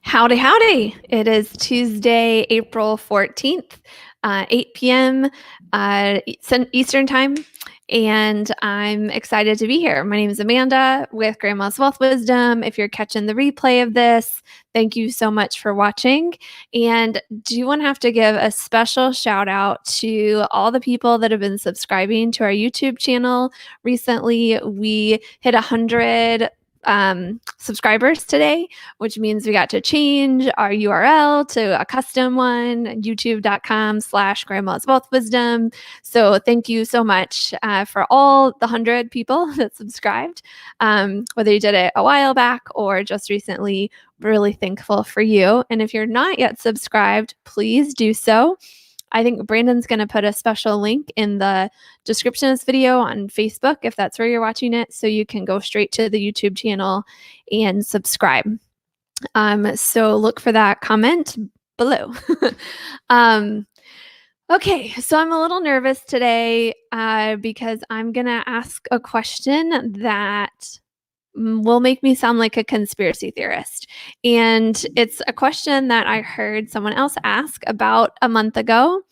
Howdy, howdy. It is Tuesday, April 14th, 8 p.m. Eastern Time, and I'm excited to be here. My name is Amanda with Grandma's Wealth Wisdom. If you're catching the replay of this, thank you so much for watching. And do want to have to give a special shout out to all the people that have been subscribing to our YouTube channel. Recently, we hit 100 subscribers today, which means we got to change our URL to a custom one, youtube.com/grandma's wealth wisdom. So thank you so much for all the 100 people that subscribed, whether you did it a while back or just recently. Really thankful for you. And if you're not yet subscribed, please do so. I think Brandon's going to put a special link in the description of this video on Facebook, if that's where you're watching it, so you can go straight to the YouTube channel and subscribe. So look for that comment below. Okay, so I'm a little nervous today because I'm going to ask a question that will make me sound like a conspiracy theorist. And it's a question that I heard someone else ask about a month ago,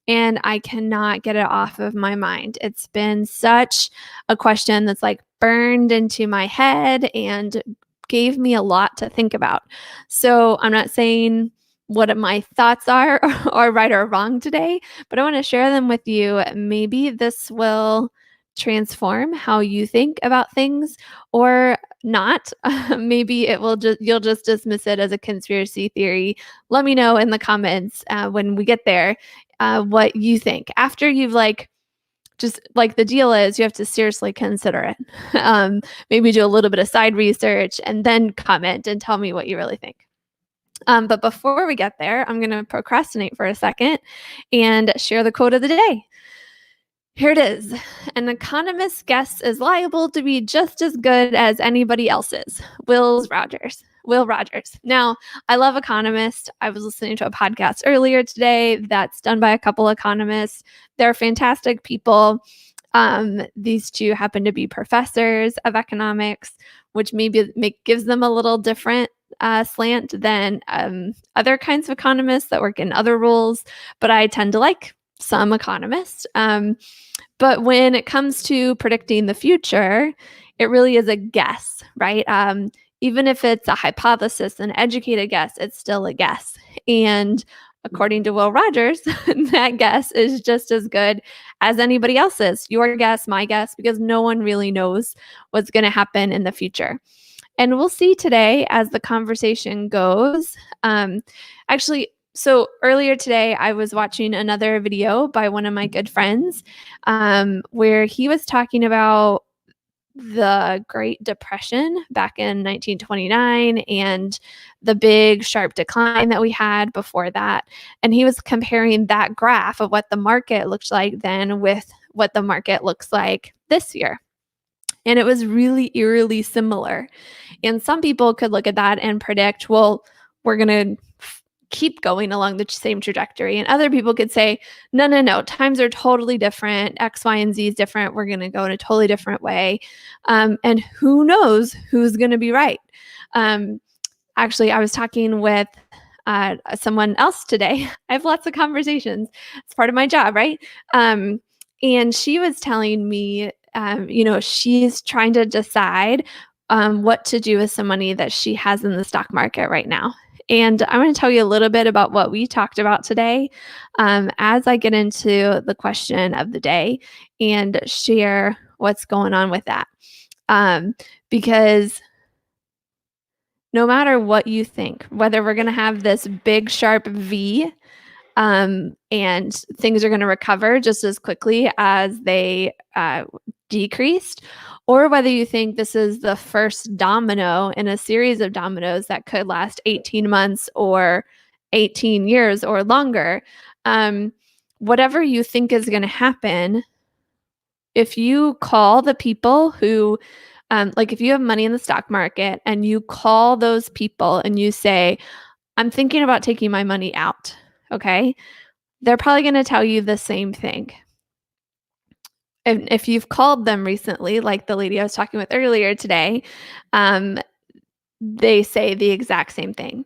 and I cannot get it off of my mind. It's been such a question that's like burned into my head and gave me a lot to think about. So I'm not saying what my thoughts are or right or wrong today, but I want to share them with you. Maybe this will transform how you think about things or not. Maybe you'll just dismiss it as a conspiracy theory. Let me know in the comments when we get there what you think after you've the deal is you have to seriously consider it. Maybe do a little bit of side research and then comment and tell me what you really think. But before we get there, I'm going to procrastinate for a second and share the quote of the day. Here it is. An economist's guess is liable to be just as good as anybody else's. Will Rogers. Now, I love economists. I was listening to a podcast earlier today that's done by a couple economists. They're fantastic people. These two happen to be professors of economics, which maybe gives them a little different slant than other kinds of economists that work in other roles. But I tend to like some economists. But when it comes to predicting the future, it really is a guess, right? Even if it's a hypothesis, an educated guess, it's still a guess. And according to Will Rogers, that guess is just as good as anybody else's, your guess, my guess, because no one really knows what's going to happen in the future. And we'll see today as the conversation goes. So earlier today, I was watching another video by one of my good friends where he was talking about the Great Depression back in 1929 and the big sharp decline that we had before that. And he was comparing that graph of what the market looked like then with what the market looks like this year. And it was really eerily similar. And some people could look at that and predict, well, we're going to keep going along the same trajectory. And other people could say, no, times are totally different. X, Y, and Z is different. We're going to go in a totally different way. And who knows who's going to be right. Actually, I was talking with someone else today. I have lots of conversations. It's part of my job, right? And she was telling me, she's trying to decide what to do with some money that she has in the stock market right now. And I'm going to tell you a little bit about what we talked about today as I get into the question of the day and share what's going on with that. Because no matter what you think, whether we're going to have this big sharp V and things are going to recover just as quickly as they decreased, or whether you think this is the first domino in a series of dominoes that could last 18 months or 18 years or longer, whatever you think is going to happen, if you call the people who, if you have money in the stock market and you call those people and you say, I'm thinking about taking my money out, okay, they're probably going to tell you the same thing. And if you've called them recently, like the lady I was talking with earlier today, they say the exact same thing.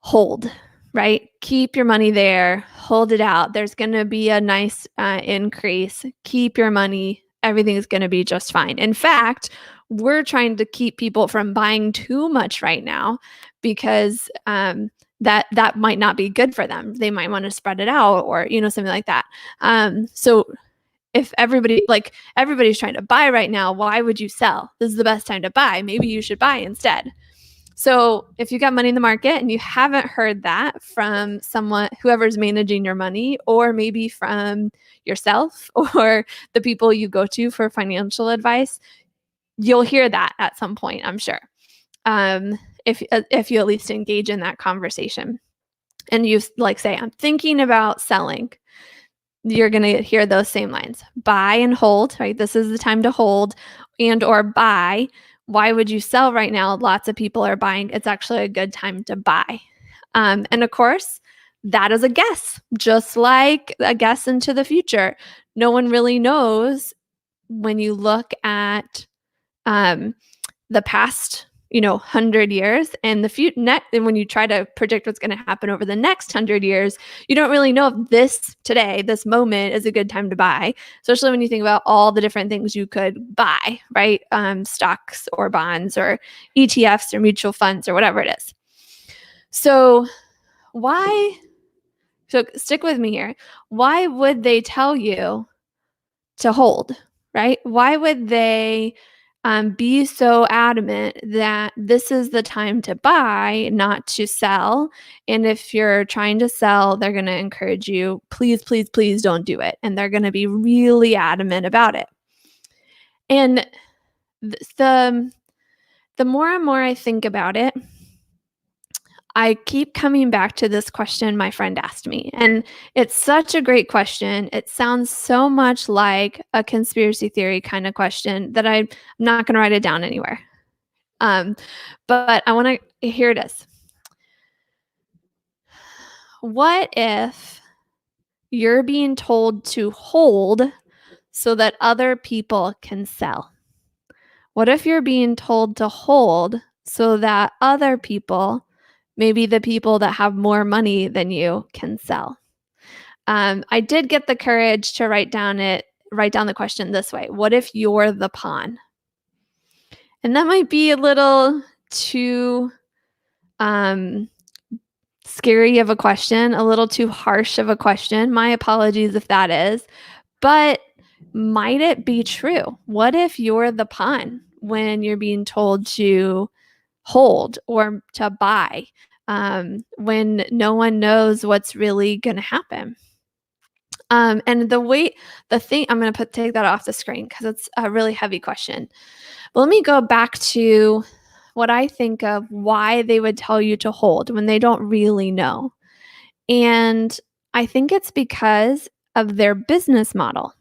hold, right? Keep your money there, hold it out. There's going to be a nice increase. Keep your money. Everything's going to be just fine. In fact, we're trying to keep people from buying too much right now because that might not be good for them. They might want to spread it out or something like that. So if everybody's trying to buy right now, why would you sell? This is the best time to buy. Maybe you should buy instead. So if you got money in the market and you haven't heard that from someone, whoever's managing your money, or maybe from yourself or the people you go to for financial advice, you'll hear that at some point, I'm sure. If you at least engage in that conversation and you say, I'm thinking about selling, you're going to hear those same lines. Buy and hold, right? This is the time to hold and or buy. Why would you sell right now? Lots of people are buying. It's actually a good time to buy. And of course, that is a guess, just like a guess into the future. No one really knows when you look at the past 100 years and and when you try to predict what's going to happen over the next 100 years, you don't really know if this moment is a good time to buy, especially when you think about all the different things you could buy, right? Stocks or bonds or ETFs or mutual funds or whatever it is. So stick with me here. Why would they tell you to hold, right? Why would they be so adamant that this is the time to buy, not to sell? And if you're trying to sell, they're going to encourage you, please, please, please don't do it. And they're going to be really adamant about it. And the more and more I think about it, I keep coming back to this question my friend asked me. And it's such a great question. It sounds so much like a conspiracy theory kind of question that I'm not going to write it down anywhere. But I want to hear this. What if you're being told to hold so that other people can sell? What if you're being told to hold so that other people, maybe the people that have more money than you, can sell? I did get the courage to write down the question this way. What if you're the pawn? And that might be a little too scary of a question, a little too harsh of a question. My apologies if that is. But might it be true? What if you're the pawn when you're being told to hold or to buy, when no one knows what's really going to happen? And I'm going to take that off the screen because it's a really heavy question. But let me go back to what I think of why they would tell you to hold when they don't really know. And I think it's because of their business model.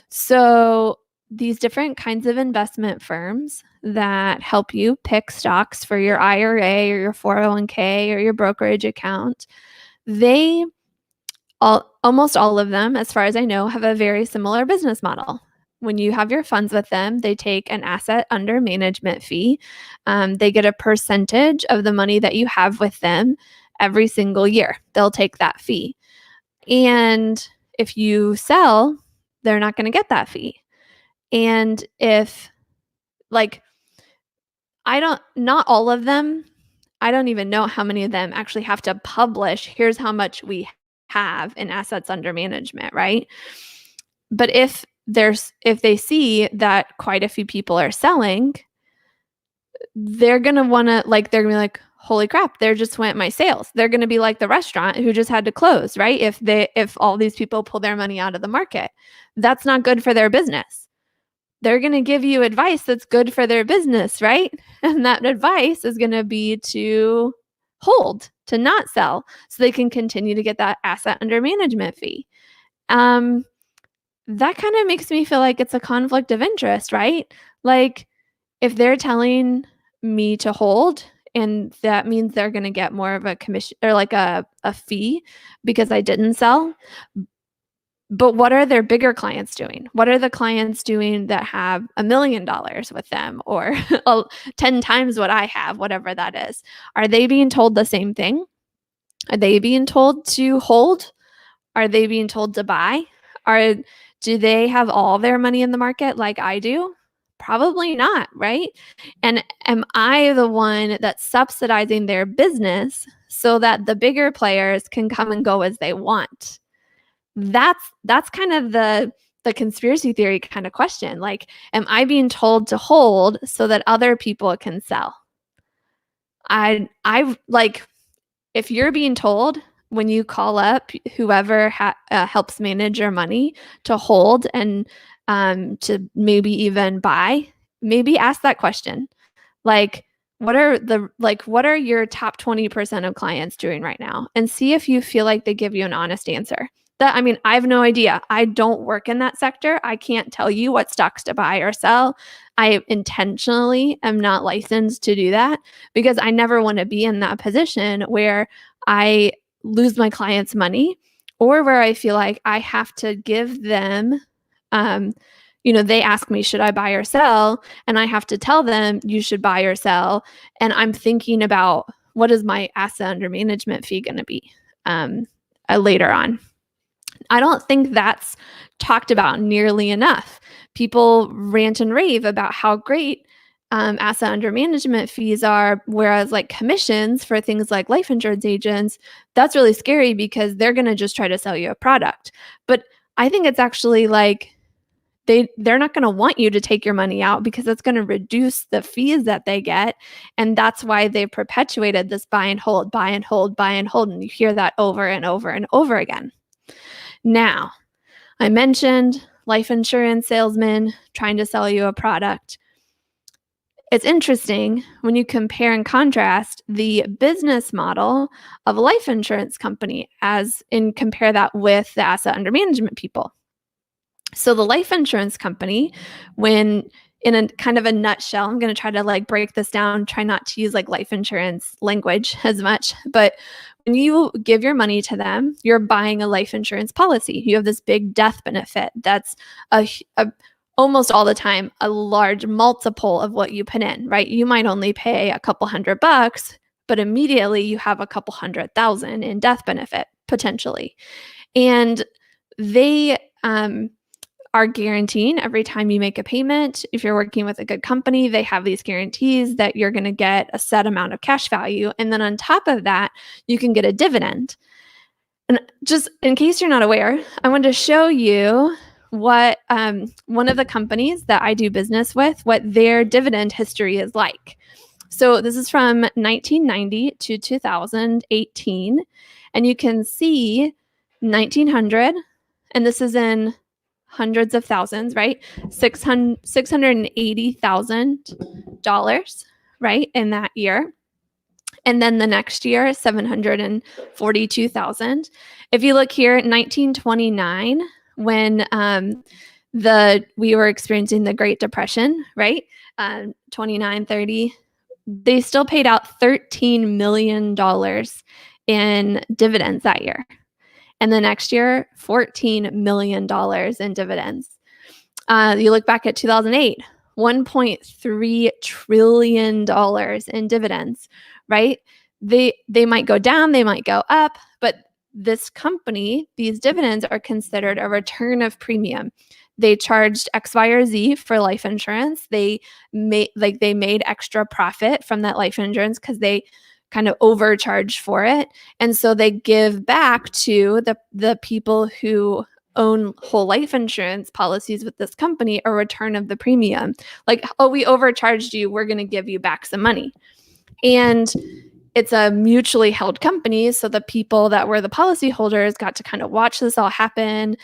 So these different kinds of investment firms that help you pick stocks for your IRA or your 401k or your brokerage account, almost all of them, as far as I know, have a very similar business model. When you have your funds with them, they take an asset under management fee. They get a percentage of the money that you have with them every single year. They'll take that fee. And if you sell, they're not going to get that fee. And not all of them, I don't even know how many of them actually have to publish, here's how much we have in assets under management, right? But if they see that quite a few people are selling, they're going to want to they're going to be like, holy crap, there just went my sales. They're going to be like the restaurant who just had to close, right? If all these people pull their money out of the market, that's not good for their business. They're going to give you advice that's good for their business, right? And that advice is going to be to hold, to not sell, so they can continue to get that asset under management fee. That kind of makes me feel like it's a conflict of interest, right? Like if they're telling me to hold, and that means they're going to get more of a commission or a fee because I didn't sell. But what are their bigger clients doing? What are the clients doing that have $1 million with them or 10 times what I have, whatever that is? Are they being told the same thing? Are they being told to hold? Are they being told to buy? Do they have all their money in the market like I do? Probably not, right? And am I the one that's subsidizing their business so that the bigger players can come and go as they want? That's kind of the conspiracy theory kind of question. Like, am I being told to hold so that other people can sell? I like, if you're being told when you call up whoever helps manage your money to hold and to maybe even buy, maybe ask that question. Like, what are your top 20% of clients doing right now? And see if you feel like they give you an honest answer. That, I mean, I have no idea. I don't work in that sector. I can't tell you what stocks to buy or sell. I intentionally am not licensed to do that because I never want to be in that position where I lose my clients' money or where I feel like I have to give them they ask me, should I buy or sell? And I have to tell them, you should buy or sell. And I'm thinking about, what is my asset under management fee going to be later on? I don't think that's talked about nearly enough. People rant and rave about how great asset under management fees are, whereas like commissions for things like life insurance agents, that's really scary because they're going to just try to sell you a product. But I think it's actually like, they're not going to want you to take your money out because it's going to reduce the fees that they get. And that's why they've perpetuated this buy and hold, buy and hold, buy and hold. And you hear that over and over and over again. Now, I mentioned life insurance salesmen trying to sell you a product. It's interesting when you compare and contrast the business model of a life insurance company compare that with the asset under management people. So the life insurance company, when in a kind of a nutshell, I'm going to try to like break this down, try not to use like life insurance language as much, but when you give your money to them, you're buying a life insurance policy. You have this big death benefit that's almost all the time a large multiple of what you put in, right? You might only pay a couple $100, but immediately you have a couple $100,000 in death benefit potentially. And they are guaranteeing every time you make a payment. If you're working with a good company, they have these guarantees that you're going to get a set amount of cash value. And then on top of that, you can get a dividend. And just in case you're not aware, I want to show you what one of the companies that I do business with, what their dividend history is like. So this is from 1990 to 2018. And you can see 1900, and this is in hundreds of thousands, right? $680,000, right, in that year. And then the next year, 742,000. If you look here, 1929, when we were experiencing the Great Depression, right? 29, 30, they still paid out $13 million in dividends that year. And the next year, $14 million in dividends. You look back at 2008, $1.3 trillion in dividends, right? They might go down, they might go up, but this company, these dividends are considered a return of premium. They charged X, Y, or Z for life insurance. They made extra profit from that life insurance because they kind of overcharge for it. And so they give back to the people who own whole life insurance policies with this company a return of the premium. Like, oh, we overcharged you, we're going to give you back some money. And it's a mutually held company. So the people that were the policyholders got to kind of watch this all happen,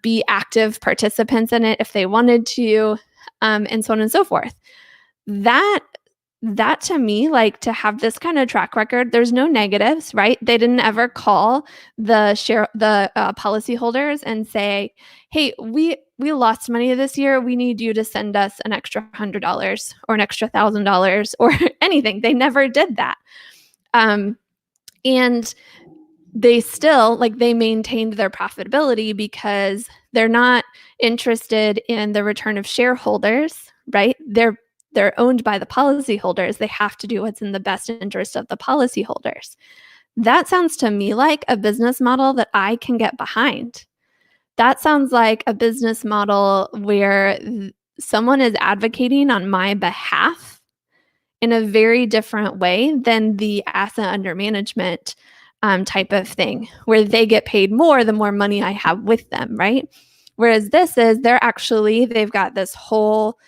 be active participants in it if they wanted to, and so on and so forth. That to me, like, to have this kind of track record, there's no negatives, right? They didn't ever call the policyholders and say, hey, we lost money this year. We need you to send us an extra $100 or an extra $1,000 or anything. They never did that. And they still, like, they maintained their profitability because they're not interested in the return of shareholders, right? They're owned by the policyholders. They have to do what's in the best interest of the policyholders. That sounds to me like a business model that I can get behind. That sounds like a business model where someone is advocating on my behalf in a very different way than the asset under management type of thing, where they get paid more the more money I have with them, right? Whereas they've got this whole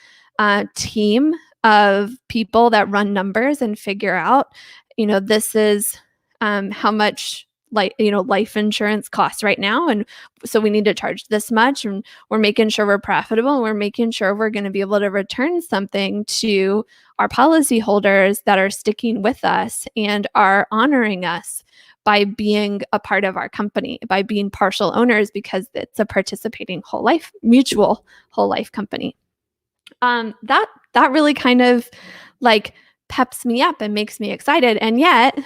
team of people that run numbers and figure out, this is how much life insurance costs right now, and so we need to charge this much, and we're making sure we're profitable, and we're making sure we're going to be able to return something to our policyholders that are sticking with us and are honoring us by being a part of our company, by being partial owners, because it's a participating mutual whole life company. That really kind of like peps me up and makes me excited. And yet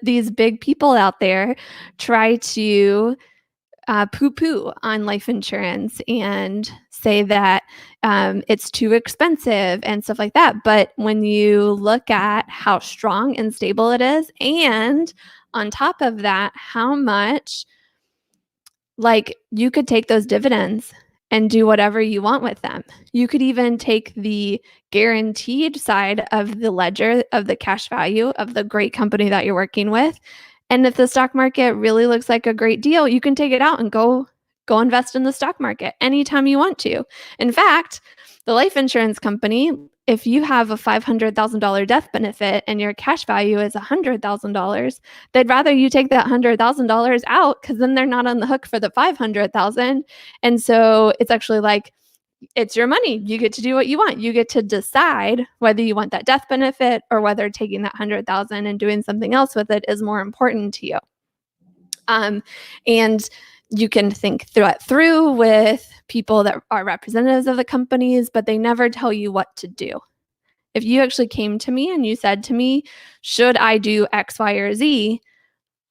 these big people out there try to poo-poo on life insurance and say that it's too expensive and stuff like that. But when you look at how strong and stable it is, and on top of that, how much you could take those dividends and do whatever you want with them. You could even take the guaranteed side of the ledger of the cash value of the great company that you're working with. And if the stock market really looks like a great deal, you can take it out and go invest in the stock market anytime you want to. In fact, the life insurance company, if you have a $500,000 death benefit and your cash value is $100,000, they'd rather you take that $100,000 out, because then they're not on the hook for the $500,000. And so it's actually it's your money. You get to do what you want. You get to decide whether you want that death benefit or whether taking that $100,000 and doing something else with it is more important to you. And you can think through with people that are representatives of the companies, but they never tell you what to do. If you actually came to me and you said to me, should I do X, Y, or Z?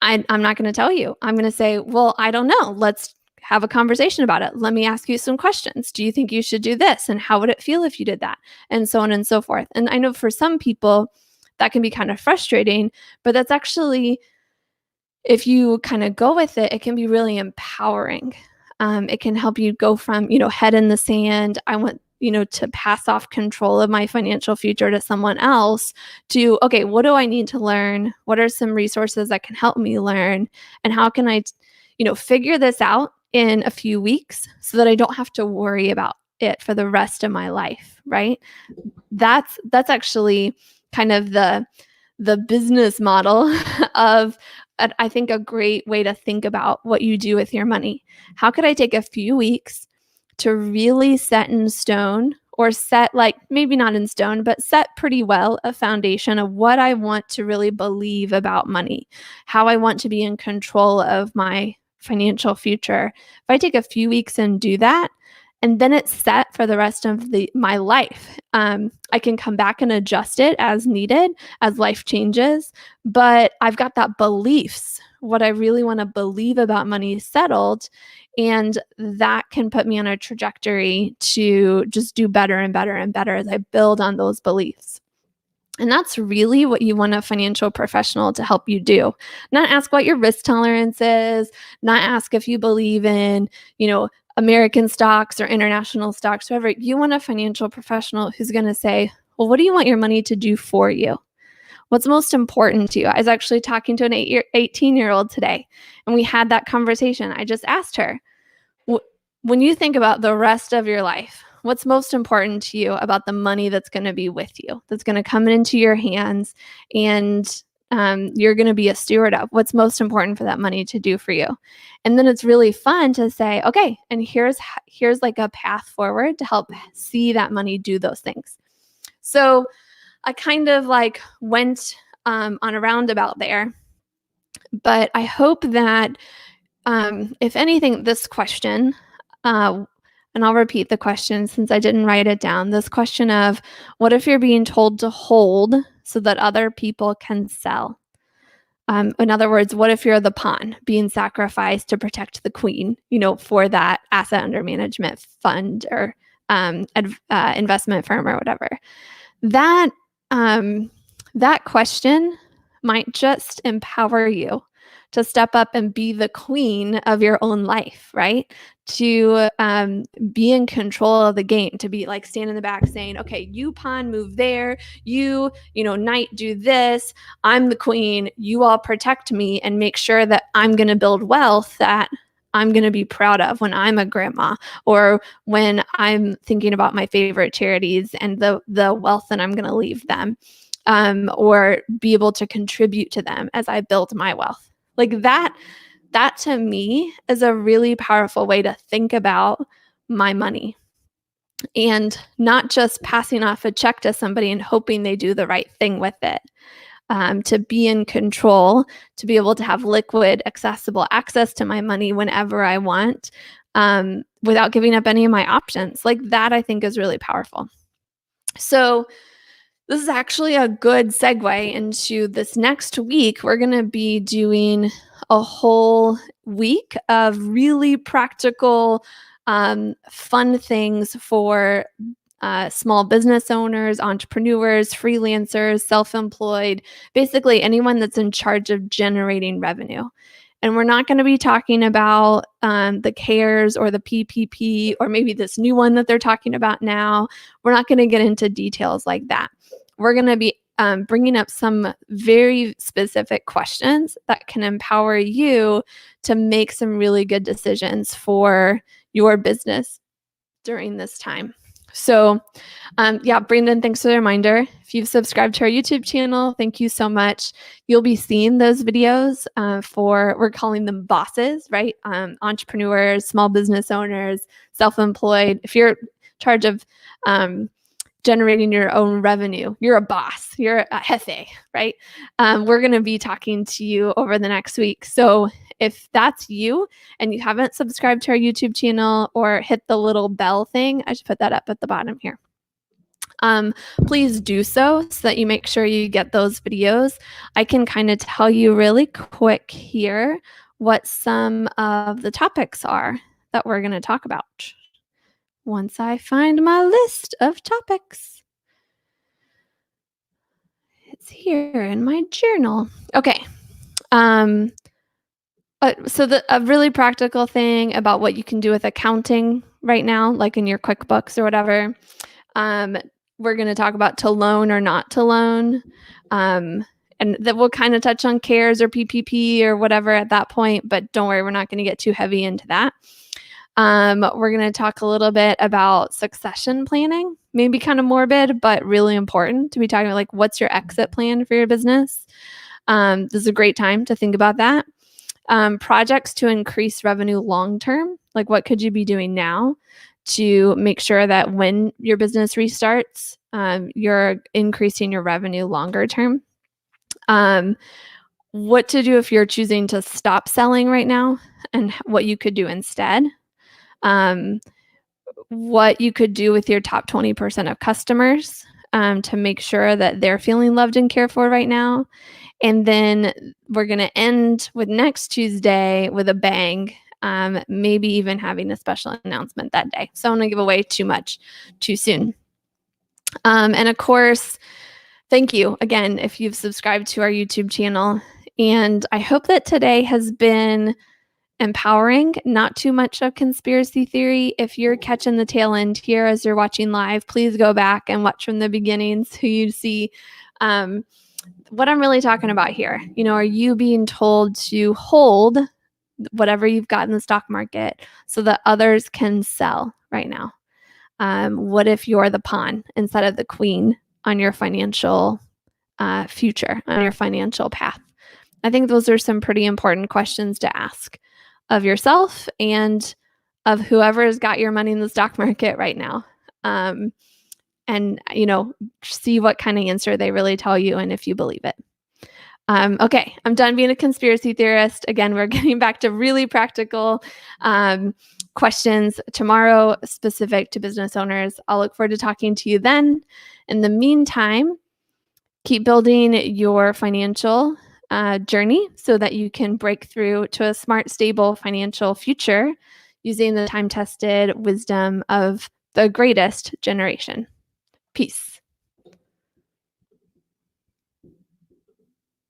I'm not going to tell you. I'm going to say, well, I don't know. Let's have a conversation about it. Let me ask you some questions. Do you think you should do this? And how would it feel if you did that? And so on and so forth. And I know for some people that can be kind of frustrating, but that's actually, if you kind of go with it, it can be really empowering. It can help you go from, head in the sand, I want, to pass off control of my financial future to someone else, to, okay, what do I need to learn? What are some resources that can help me learn? And how can I, figure this out in a few weeks so that I don't have to worry about it for the rest of my life, right? That's actually kind of the business model of, I think, a great way to think about what you do with your money. How could I take a few weeks to really set in stone, or set, maybe not in stone, but set pretty well a foundation of what I want to really believe about money, how I want to be in control of my financial future. If I take a few weeks and do that, and then it's set for the rest of my life. I can come back and adjust it as needed as life changes, but I've got that beliefs, what I really want to believe about money settled, and that can put me on a trajectory to just do better and better and better as I build on those beliefs. And that's really what you want a financial professional to help you do. Not ask what your risk tolerance is, not ask if you believe in, American stocks or international stocks, whatever. You want a financial professional who's going to say, well, what do you want your money to do for you? What's most important to you? I was actually talking to an 18-year-old today, and we had that conversation. I just asked her, when you think about the rest of your life, what's most important to you about the money that's going to be with you, that's going to come into your hands, and you're going to be a steward of? What's most important for that money to do for you? And then it's really fun to say, okay, and here's a path forward to help see that money do those things. So I kind of went on a roundabout there, but I hope that if anything, this question, and I'll repeat the question since I didn't write it down. This question of, what if you're being told to hold so that other people can sell? In other words, what if you're the pawn being sacrificed to protect the queen, for that asset under management fund or investment firm or whatever? That question might just empower you to step up and be the queen of your own life, right? To be in control of the game, to be like stand in the back saying, okay, you pawn move there, knight do this, I'm the queen, you all protect me and make sure that I'm going to build wealth that I'm going to be proud of when I'm a grandma, or when I'm thinking about my favorite charities and the wealth that I'm going to leave them, or be able to contribute to them as I build my wealth. Like that to me is a really powerful way to think about my money, and not just passing off a check to somebody and hoping they do the right thing with it. To be in control, to be able to have liquid, accessible access to my money whenever I want, without giving up any of my options. Like that, I think is really powerful. So this is actually a good segue into this next week. We're going to be doing a whole week of really practical, fun things for small business owners, entrepreneurs, freelancers, self-employed, basically anyone that's in charge of generating revenue. And we're not going to be talking about the CARES or the PPP or maybe this new one that they're talking about now. We're not going to get into details like that. We're going to be bringing up some very specific questions that can empower you to make some really good decisions for your business during this time. So Brandon, thanks for the reminder. If you've subscribed to our YouTube channel, thank you so much. You'll be seeing those videos we're calling them bosses, right? Entrepreneurs, small business owners, self-employed. If you're in charge of generating your own revenue, you're a boss, you're a jefe, right? We're going to be talking to you over the next week. So if that's you and you haven't subscribed to our YouTube channel or hit the little bell thing, I should put that up at the bottom here. Please do so that you make sure you get those videos. I can kind of tell you really quick here what some of the topics are that we're going to talk about once I find my list of topics. It's here in my journal. Okay. So a really practical thing about what you can do with accounting right now, like in your QuickBooks or whatever, we're going to talk about to loan or not to loan. And that we'll kind of touch on CARES or PPP or whatever at that point, but don't worry, we're not going to get too heavy into that. We're going to talk a little bit about succession planning, maybe kind of morbid, but really important to be talking about, like, what's your exit plan for your business? This is a great time to think about that. Projects to increase revenue long-term, like what could you be doing now to make sure that when your business restarts, you're increasing your revenue longer term. What to do if you're choosing to stop selling right now and what you could do instead. What you could do with your top 20% of customers to make sure that they're feeling loved and cared for right now. And then we're going to end with next Tuesday with a bang, maybe even having a special announcement that day. So I don't want to give away too much too soon. And of course, thank you again if you've subscribed to our YouTube channel. And I hope that today has been empowering, not too much of conspiracy theory. If you're catching the tail end here as you're watching live, please go back and watch from the beginning so you see what I'm really talking about here. Are you being told to hold whatever you've got in the stock market so that others can sell right now? What if you're the pawn instead of the queen on your financial future, on your financial path? I think those are some pretty important questions to ask of yourself and of whoever's got your money in the stock market right now. And see what kind of answer they really tell you and if you believe it. Okay, I'm done being a conspiracy theorist. Again, we're getting back to really practical questions tomorrow specific to business owners. I'll look forward to talking to you then. In the meantime, keep building your financial journey so that you can break through to a smart, stable financial future using the time-tested wisdom of the greatest generation. Peace.